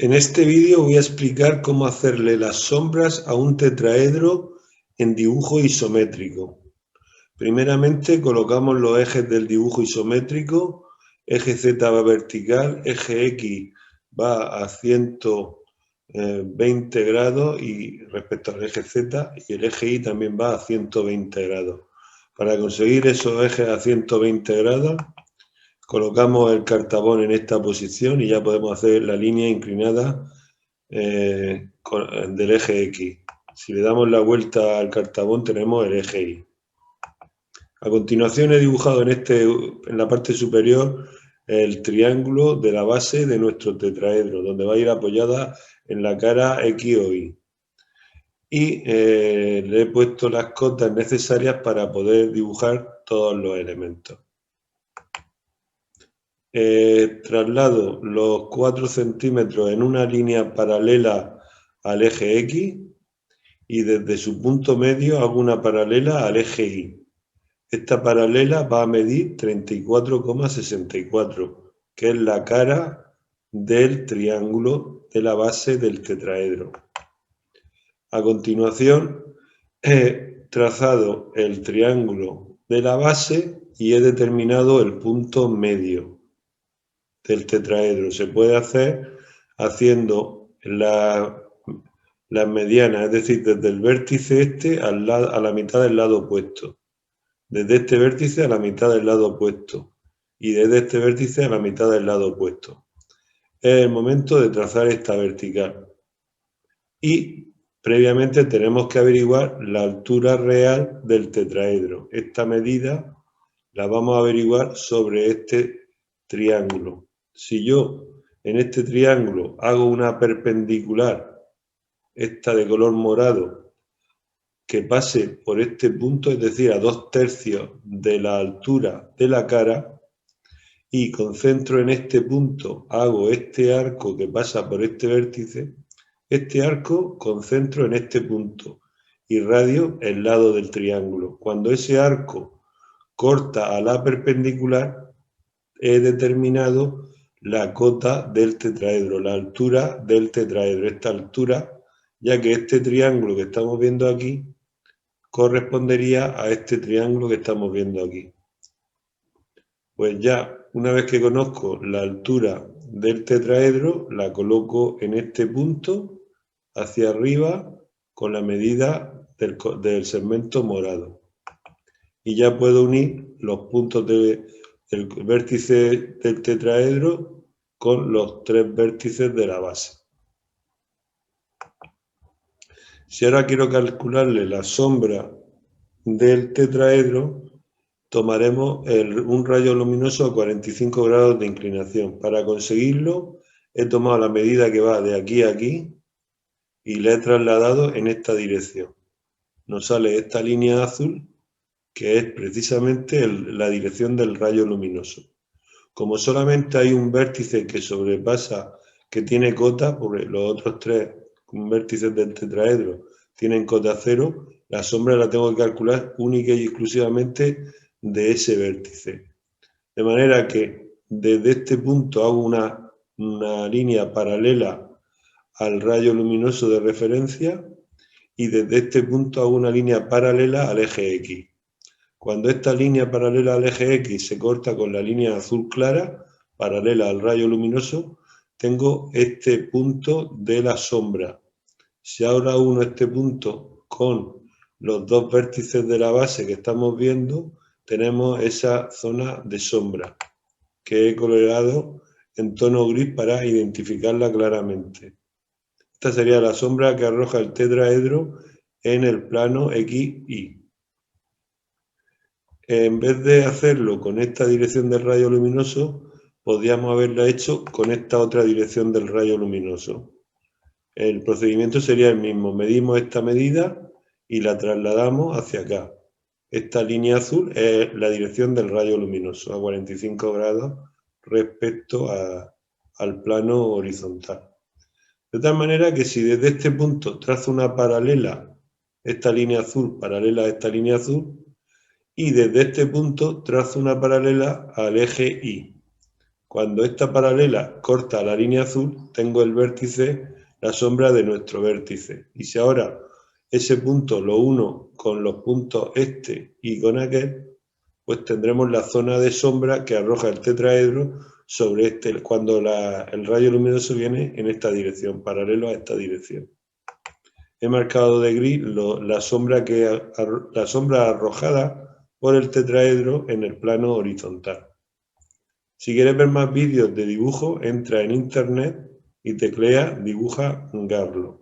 En este vídeo voy a explicar cómo hacerle las sombras a un tetraedro en dibujo isométrico. Primeramente colocamos los ejes del dibujo isométrico, eje Z va vertical, eje X va a 120 grados y respecto al eje Z, y el eje Y también va a 120 grados. Para conseguir esos ejes a 120 grados, colocamos el cartabón en esta posición y ya podemos hacer la línea inclinada del eje X. Si le damos la vuelta al cartabón tenemos el eje Y. A continuación he dibujado en la parte superior el triángulo de la base de nuestro tetraedro, donde va a ir apoyada en la cara X o Y. Y le he puesto las cotas necesarias para poder dibujar todos los elementos. Traslado los 4 centímetros en una línea paralela al eje X y desde su punto medio hago una paralela al eje Y. Esta paralela va a medir 34,64, que es la cara del triángulo de la base del tetraedro. A continuación he trazado el triángulo de la base y he determinado el punto medio del tetraedro. Se puede hacer haciendo las medianas, es decir, desde el vértice este a la mitad del lado opuesto. Desde este vértice a la mitad del lado opuesto. Y desde este vértice a la mitad del lado opuesto. Es el momento de trazar esta vertical. Y previamente tenemos que averiguar la altura real del tetraedro. Esta medida la vamos a averiguar sobre este triángulo. Si yo en este triángulo hago una perpendicular, esta de color morado, que pase por este punto, es decir, a 2/3 de la altura de la cara, y concentro en este punto, hago este arco que pasa por este vértice, este arco concentro en este punto y radio el lado del triángulo. Cuando ese arco corta a la perpendicular, he determinado la cota del tetraedro, la altura del tetraedro. Esta altura, ya que este triángulo que estamos viendo aquí correspondería a este triángulo que estamos viendo aquí. Pues ya, una vez que conozco la altura del tetraedro, la coloco en este punto, hacia arriba, con la medida del segmento morado. Y ya puedo unir los puntos del vértice del tetraedro con los 3 vértices de la base. Si ahora quiero calcularle la sombra del tetraedro, tomaremos un rayo luminoso a 45 grados de inclinación. Para conseguirlo, he tomado la medida que va de aquí a aquí y la he trasladado en esta dirección. Nos sale esta línea azul, que es precisamente la dirección del rayo luminoso. Como solamente hay un vértice que sobrepasa, que tiene cota, porque los otros 3 vértices del tetraedro tienen cota 0, la sombra la tengo que calcular única y exclusivamente de ese vértice. De manera que desde este punto hago una línea paralela al rayo luminoso de referencia y desde este punto hago una línea paralela al eje X. Cuando esta línea paralela al eje X se corta con la línea azul clara, paralela al rayo luminoso, tengo este punto de la sombra. Si ahora uno este punto con los 2 vértices de la base que estamos viendo, tenemos esa zona de sombra que he colorado en tono gris para identificarla claramente. Esta sería la sombra que arroja el tetraedro en el plano XY. En vez de hacerlo con esta dirección del rayo luminoso, podríamos haberla hecho con esta otra dirección del rayo luminoso. El procedimiento sería el mismo. Medimos esta medida y la trasladamos hacia acá. Esta línea azul es la dirección del rayo luminoso, a 45 grados respecto al plano horizontal. De tal manera que si desde este punto trazo una paralela, esta línea azul paralela a esta línea azul, y desde este punto trazo una paralela al eje Y. Cuando esta paralela corta la línea azul, tengo el vértice, la sombra de nuestro vértice. Y si ahora ese punto lo uno con los puntos este y con aquel, pues tendremos la zona de sombra que arroja el tetraedro sobre este, cuando el rayo luminoso viene en esta dirección, paralelo a esta dirección. He marcado de gris la sombra arrojada por el tetraedro en el plano horizontal. Si quieres ver más vídeos de dibujo, entra en internet y teclea dibuja Garlo.